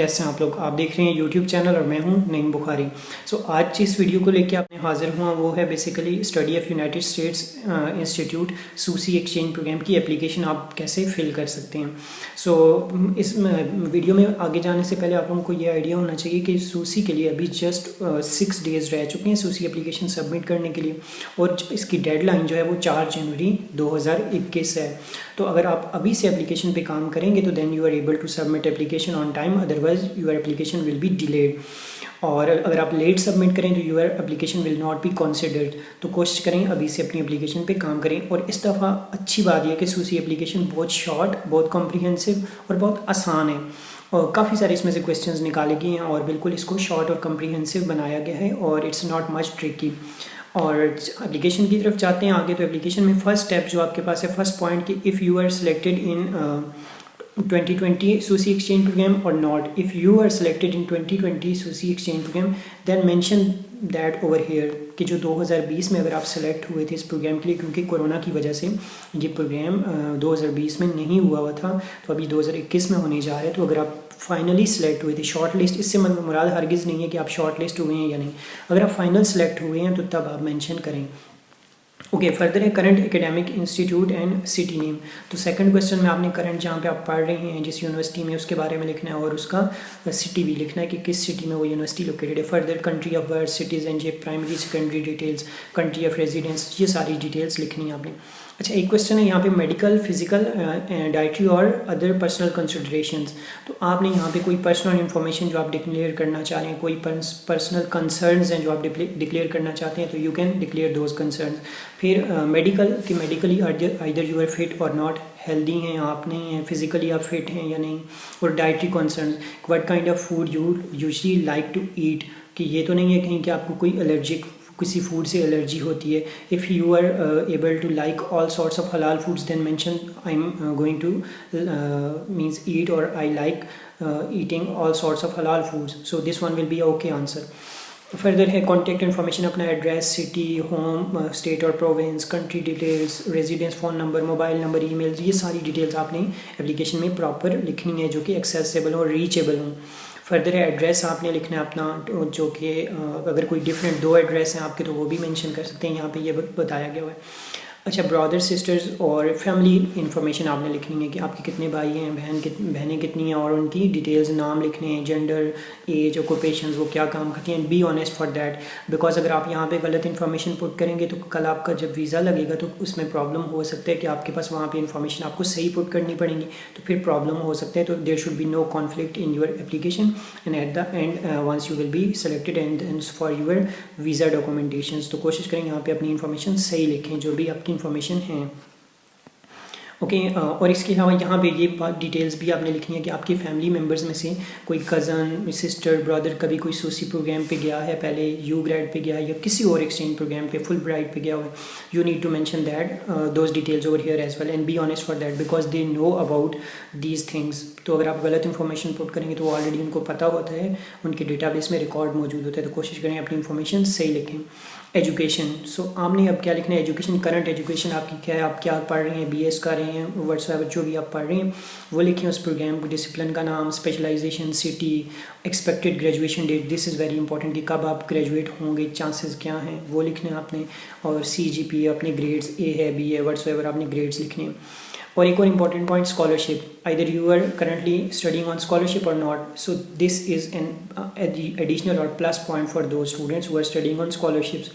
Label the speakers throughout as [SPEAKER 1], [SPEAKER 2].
[SPEAKER 1] कैसे हैं आप लोग। आप देख रहे हैं यूट्यूब चैनल और मैं हूं नईम बुखारी। आज जिस वीडियो को लेके आपने हाजिर हुआ वो है basically study of United States institute SUSI exchange program की एप्लीकेशन आप कैसे फिल कर सकते हैं। इस वीडियो में आगे जाने से पहले आप लोगों को ये आइडिया होना चाहिए कि सूसी के लिए अभी जस्ट 6 डेज़ रह चुके हैं सूसी एप्लीकेशन सबमिट करने के लिए, और इसकी डेडलाइन जो है वो 4 जनवरी 2021 है। तो अगर आप अभी से एप्लीकेशन पे काम करेंगे तो then you are able to submit application on time, otherwise your application will be delayed. और अगर आप लेट सबमिट करें तो your application will not be considered. तो कोशिश करें अभी से अपनी एप्लीकेशन पे काम करें। और इस दफ़ा अच्छी बात यह कि सूसी एप्लीकेशन बहुत शॉर्ट, बहुत कॉम्प्रिहेंसिव और बहुत आसान है, और काफ़ी सारे इसमें से क्वेश्चंस निकाले गए हैं और बिल्कुल इसको शॉर्ट और कॉम्प्रिहेंसिव बनाया गया है और इट्स नॉट मच ट्रिकी। और एप्लीकेशन की तरफ जाते हैं आगे। तो एप्लीकेशन में फर्स्ट स्टेप जो आपके पास है, फर्स्ट पॉइंट कि if you are selected in 2020 SUSI exchange program और not. If you are selected in 2020 SUSI exchange program then mention that over here कि जो 2020 में अगर आप सेलेक्ट हुए थे इस प्रोग्राम के लिए, क्योंकि कोरोना की वजह से ये प्रोग्राम 2020 में नहीं हुआ था, तो अभी 2021 में होने जा रहा है। तो अगर आप फाइनली सेलेक्ट हुए थे शॉर्ट लिस्ट, इससे मुराद हरगिज़ नहीं है कि आप शॉर्ट लिस्ट हुए हैं या नहीं, अगर आप फाइनल सेलेक्ट हुए हैं तो तब आप मेंशन करें। ओके, फर्दर है current academic institute and city name. तो सेकंड क्वेश्चन में आपने करंट जहाँ पे आप पढ़ रहे हैं जिस यूनिवर्सिटी में उसके बारे में लिखना है और उसका सिटी भी लिखना है कि किस सिटी में वो यूनिवर्सिटी लोकेटेड है। Further country of birth, citizenship, primary secondary details, country of residence, ये सारी डिटेल्स लिखनी है आपने। अच्छा, एक क्वेश्चन है यहाँ पे मेडिकल, फिजिकल, डाइटरी और अदर पर्सनल कंसिडरेशंस। तो आपने यहाँ पे कोई पर्सनल इन्फॉर्मेशन जो आप डिक्लेयर करना चाह रहे हैं, कोई पर्सनल कंसर्न्स हैं जो आप डिक्लेयर करना चाहते हैं, तो you can declare those concerns. फिर मेडिकल कि medically either you are fit और नॉट, हेल्दी हैं आप नहीं हैं, फिजिकली आप फिट हैं या नहीं। और dietary concerns, what kind of food you usually like to eat, कि ये तो नहीं है कहीं कि आपको कोई एलर्जिक किसी फूड से एलर्जी होती है। If you are able to like all sorts of halal foods then mention I am going to means eat और I like eating all sorts of halal foods, so this one will be okay answer. Further है contact information, अपना address, city, home, state और province, country details, residence, phone number, mobile number, email, ये सारी details आपने application में proper लिखनी है जो कि एक्सेसिबल और रीचेबल हों। फर्दर है एड्रेस आपने लिखना है अपना, जो कि अगर कोई डिफरेंट 2 एड्रेस हैं आपके तो वो भी मेंशन कर सकते हैं, यहाँ पे ये बताया गया हुआ है। अच्छा, ब्रदर सिस्टर्स और फैमिली इन्फॉर्मेशन आपने लिखनी है कि आपके कितने भाई हैं, बहनें कितनी हैं और उनकी डिटेल्स, नाम लिखने हैं, जेंडर, एज, ऑक्यूपेशंस, वो क्या काम करती हैं। B honest for that, because अगर आप यहाँ पे गलत इन्फॉर्मेशन पुट करेंगे तो कल आपका जब वीज़ा लगेगा तो उसमें प्रॉब्लम हो सकता है कि आपके पास वहाँ पे इन्फॉर्मेशन आपको सही पुट करनी पड़ेगी, तो फिर प्रॉब्लम हो सकता है। तो there should be no conflict in your application and at the end once you will be selected and for your visa documentations. तो कोशिश करें यहाँ पे अपनी इन्फॉर्मेशन सही लिखें जो भी आपकी इन्फॉर्मेशन है। ओके, और इसके अलावा यहाँ पे ये बात डिटेल्स भी आपने लिखनी है कि आपकी फैमिली मेम्बर्स में से कोई कज़न, सिस्टर, ब्रदर कभी कोई सूसी प्रोग्राम पे गया है, पहले यू ग्रेड पे गया है या किसी और एक्सचेंज प्रोग्राम पे, फुल ब्राइट पे गया हुआ है, you need to mention that those details over here as well and be honest for that because they know about these things. तो अगर आप गलत इन्फॉर्मेशन पुट करेंगे तो ऑलरेडी उनको पता होता है, उनके डेटाबेस में रिकॉर्ड मौजूद होता है। तो कोशिश करें अपनी इन्फॉर्मेशन सही लिखें। एजुकेशन, सो आपने अब क्या लिखना है, एजुकेशन, करंट एजुकेशन आपकी क्या है, आप क्या पढ़ रहे हैं, बीएस कर रहे हैं, व्हाट्सएवर जो भी आप पढ़ रहे हैं वो लिखें, उस प्रोग्राम डिसिप्लिन का नाम, specialization, city, expected graduation date, this is very important कि कब आप ग्रेजुएट होंगे, चांसेस क्या हैं वो लिखने हैं आपने। और CGPA, अपने ग्रेड्स, ए है, बी है, व्हाट्सएवर आपने ग्रेड्स लिखने हैं। और एक और important point, scholarship, either you are currently studying on scholarship और not, so this is an additional और plus point for those students who are studying on scholarships.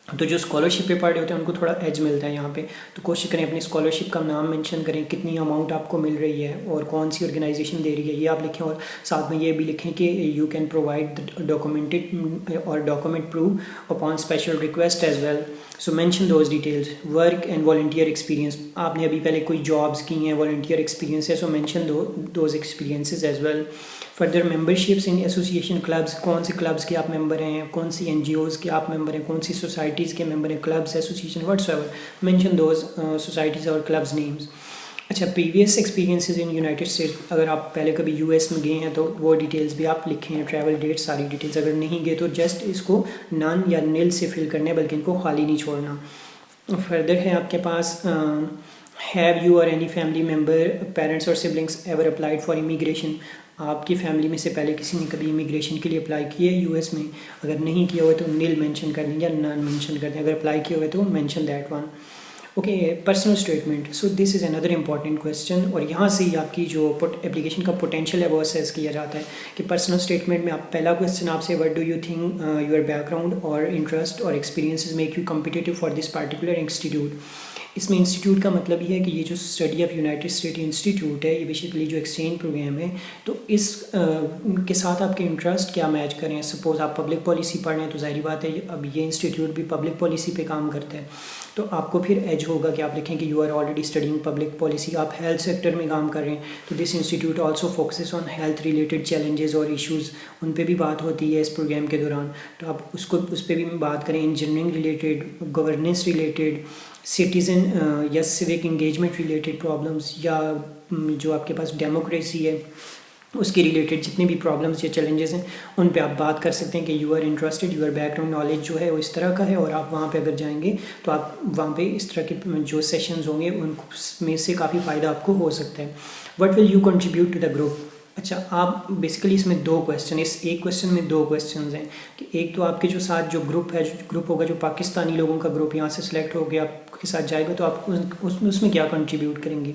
[SPEAKER 1] तो जो स्कॉलरशिप पे पढ़ रहे होते हैं उनको थोड़ा एज मिलता है यहाँ पे, तो कोशिश करें अपनी स्कॉलरशिप का नाम मेंशन करें, कितनी अमाउंट आपको मिल रही है और कौन सी ऑर्गेनाइजेशन दे रही है ये आप लिखें। और साथ में ये भी लिखें कि यू कैन प्रोवाइड डॉक्यूमेंटेड और document proof upon special request as well, so mention those details. Work and volunteer experience, आपने अभी पहले कोई जॉब्स की हैं, वॉलंटियर एक्सपीरियंस है, so mention those experiences as well. Further memberships in association clubs, कौन से क्लब्स के आप मेंबर हैं, कौन सी NGOs के आप मेंबर हैं, कौन सी सोसाइटीज़ के मेंबर हैं, clubs, association, whatsoever, mention those societies और क्लब्स नेम्स। अच्छा, previous experiences in United states, अगर आप पहले कभी US में गए हैं तो वो डिटेल्स भी आप लिखें, ट्रैवल डेट, सारी डिटेल्स। अगर नहीं गए तो जस्ट इसको नन या नील से फिल करना है, बल्कि इनको खाली नहीं छोड़ना। फर्दर है आपके पास have you or any family member, parents or siblings ever applied for immigration, आपकी फैमिली में से पहले किसी ने कभी इमिग्रेशन के लिए अप्लाई किया है यूएस में, अगर नहीं किया हुआ तो नील मेंशन कर दें या नॉन मेंशन कर दें, अगर अप्लाई किया हुआ है तो mention that one. Okay, personal statement, so this is another important question, और यहाँ से ही आपकी जो एप्लीकेशन का पोटेंशियल है वो असेस किया जाता है कि पर्सनल स्टेटमेंट में आप पहला क्वेश्चन आपसे what do you think your background और इंटरेस्ट और experiences make you competitive for this particular institute. इसमें इंस्टीट्यूट का मतलब ये है कि ये जो study of United State institute है, ये बेसिकली जो एक्सचेंज प्रोग्राम है, तो इस के साथ आपके इंटरेस्ट क्या मैच करें। सपोज़ आप पब्लिक पॉलिसी पढ़ रहे हैं तो जाहिर बात है अब ये इंस्टीट्यूट भी पब्लिक पॉलिसी पे काम करता है, तो आपको फिर एज होगा कि आप लिखें कि you are already studying public policy. आप हेल्थ सेक्टर में काम कर रहे हैं तो this institute also focuses on health related challenges और इश्यूज़, उन पे भी बात होती है इस प्रोग्राम के दौरान, तो आप उस पर भी बात करें। Engineering related, governance related, citizen या सिविक इंगेजमेंट रिलेटेड प्रॉब्लम्स, या जो आपके पास डेमोक्रेसी है उसके रिलेटेड जितने भी प्रॉब्लम्स या चैलेंजेस हैं उन पे आप बात कर सकते हैं कि you are interested, your background knowledge जो है वो इस तरह का है, और आप वहाँ पे अगर जाएंगे तो आप वहाँ पे इस तरह के जो सेशंस होंगे उनमें से काफ़ी फ़ायदा आपको हो सकता है। What will you contribute to the group. अच्छा, आप बेसिकली इसमें दो क्वेश्चन, इस एक क्वेश्चन में दो क्वेश्चंस हैं कि एक तो आपके जो साथ जो ग्रुप है, जो ग्रुप होगा जो पाकिस्तानी लोगों का ग्रुप यहाँ से सिलेक्ट हो गया आपके साथ जाएगा, तो आप उसमें क्या कंट्रीब्यूट करेंगे।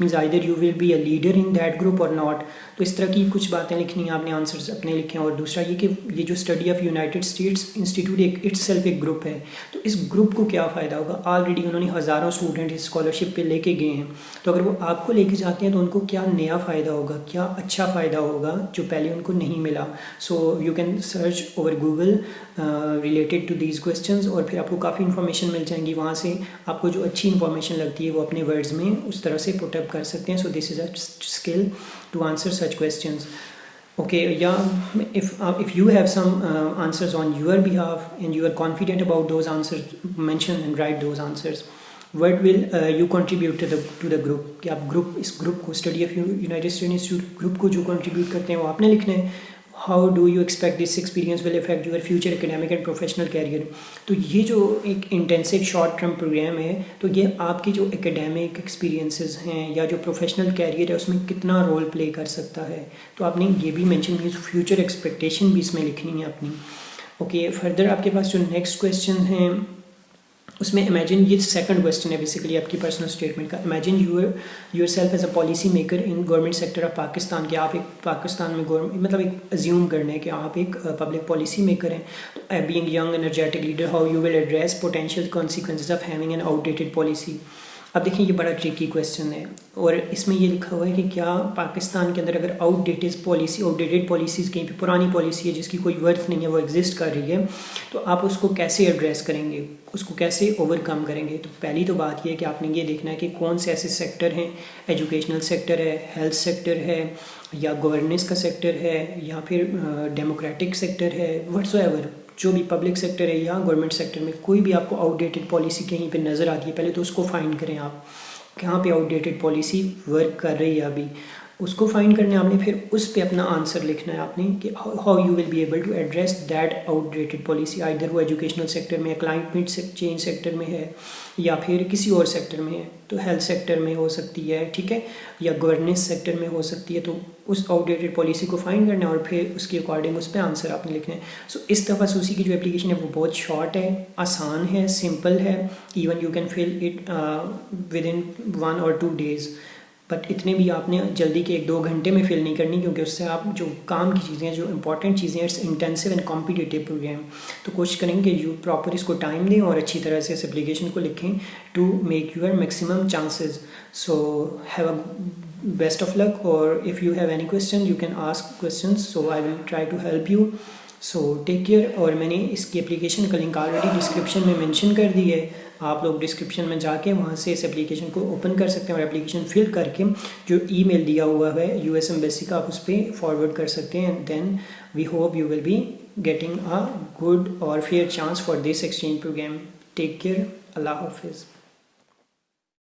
[SPEAKER 1] Means either you will be a leader in that group और नॉट, तो इस तरह की कुछ बातें लिखनी है आपने, आंसर्स अपने लिखे हैं। और दूसरा ये कि ये जो study of United States institute itself एक ग्रुप है, तो इस ग्रुप को क्या फ़ायदा होगा। ऑलरेडी उन्होंने हज़ारों स्टूडेंट इस स्कॉलरशिप पे लेके गए हैं, तो अगर वो आपको लेके जाते हैं तो उनको क्या नया फ़ायदा होगा, क्या अच्छा फ़ायदा होगा जो पहले उनको नहीं मिला। So you can search over Google related to these questions, और फिर आपको काफ़ी इन्फॉर्मेशन मिल जाएंगी वहाँ से। आपको जो अच्छी इन्फॉर्मेशन लगती है वो अपने वर्ड्स में उस तरह से पुट अप कर सकते हैं। So this is a skill to answer such questions. Okay, yeah, if you have some answers on your behalf and you are confident about those answers, mention and write those answers. What will you contribute to the group, कि आप group, इस group को, study of United State institute group को जो contribute करते हैं वो आपने लिखना है। How do you expect this experience will effect your future academic and professional career. तो ये जो एक इंटेंसिव शॉर्ट टर्म प्रोग्राम है, तो ये आपकी जो एकेडमिक एक्सपीरियंसेस हैं या जो प्रोफेशनल कैरियर है उसमें कितना रोल प्ले कर सकता है, तो आपने ये भी मेंशन की, फ्यूचर एक्सपेक्टेशन भी इसमें लिखनी है अपनी। ओके, फर्दर आपके पास जो नेक्स्ट क्वेश्चन है उसमें इमेजिन, ये सेकंड क्वेश्चन है बेसिकली आपकी पर्सनल स्टेटमेंट का। Imagine yourself as a policy maker in government sector of Pakistan, कि आप एक पाकिस्तान में गवर्नमेंट, मतलब एक अज्यूम करना है कि आप एक पब्लिक पॉलिसी मेकर हैं। तो being young energetic leader, how you will address potential consequences of having an outdated policy. अब देखिए ये बड़ा ट्रिकी क्वेश्चन है, और इसमें ये लिखा हुआ है कि क्या पाकिस्तान के अंदर अगर आउटडेटेड पॉलिसीज़ कहीं पे पुरानी पॉलिसी है जिसकी कोई वर्थ नहीं है, वो एग्जिस्ट कर रही है, तो आप उसको कैसे एड्रेस करेंगे, उसको कैसे ओवरकम करेंगे। तो पहली तो बात ये है कि आपने ये देखना है कि कौन से ऐसे सेक्टर हैं, एजुकेशनल सेक्टर है, हेल्थ सेक्टर है, या गवर्नेंस का सेक्टर है, या फिर डेमोक्रेटिक सेक्टर है, व्हाट्सोएवर, जो भी पब्लिक सेक्टर है या गवर्नमेंट सेक्टर में कोई भी आपको आउटडेटेड पॉलिसी कहीं पे नज़र आती है, पहले तो उसको फाइंड करें आप, कहाँ पे आउटडेटेड पॉलिसी वर्क कर रही है अभी, उसको फाइंड करना है आपने। फिर उस पे अपना आंसर लिखना है आपने कि how you will be able to address that outdated policy. Either वो एजुकेशनल सेक्टर में है, क्लाइमेट चेंज सेक्टर में है, या फिर किसी और सेक्टर में है, तो हेल्थ सेक्टर में हो सकती है, ठीक है, या गवर्नेंस सेक्टर में हो सकती है। तो उस आउटडेटेड पॉलिसी को फाइंड करना है और फिर उसके अकॉर्डिंग उस पर आंसर आपने लिखना है। सो इस दफ़ा सूसी की जो एप्लीकेशन है वो बहुत शॉर्ट है, आसान है, सिंपल है, even you can fill it within 1 or 2 days। But इतने भी आपने जल्दी के 1-2 घंटे में फिल नहीं करनी, क्योंकि उससे आप जो काम की चीज़ें, जो इंपॉर्टेंट चीज़ें, it's intensive and competitive program. तो कोशिश करेंगे कि यू प्रॉपर इसको टाइम दें और अच्छी तरह से इस एप्लीकेशन को लिखें to make your maximum chances. So have a best of luck, और if you have any question you can ask questions, so I will try to help you. So take care. और मैंने इसकी application का link already description में mention कर दी है, आप लोग डिस्क्रिप्शन में जाके वहाँ से इस एप्लीकेशन को ओपन कर सकते हैं और एप्लीकेशन फिल करके जो ईमेल दिया हुआ है यूएस एम्बेसी का, आप उस पर फॉरवर्ड कर सकते हैं। Then we hope you will be getting a good और fair chance for this exchange program. Take care, अल्लाह हाफिज़।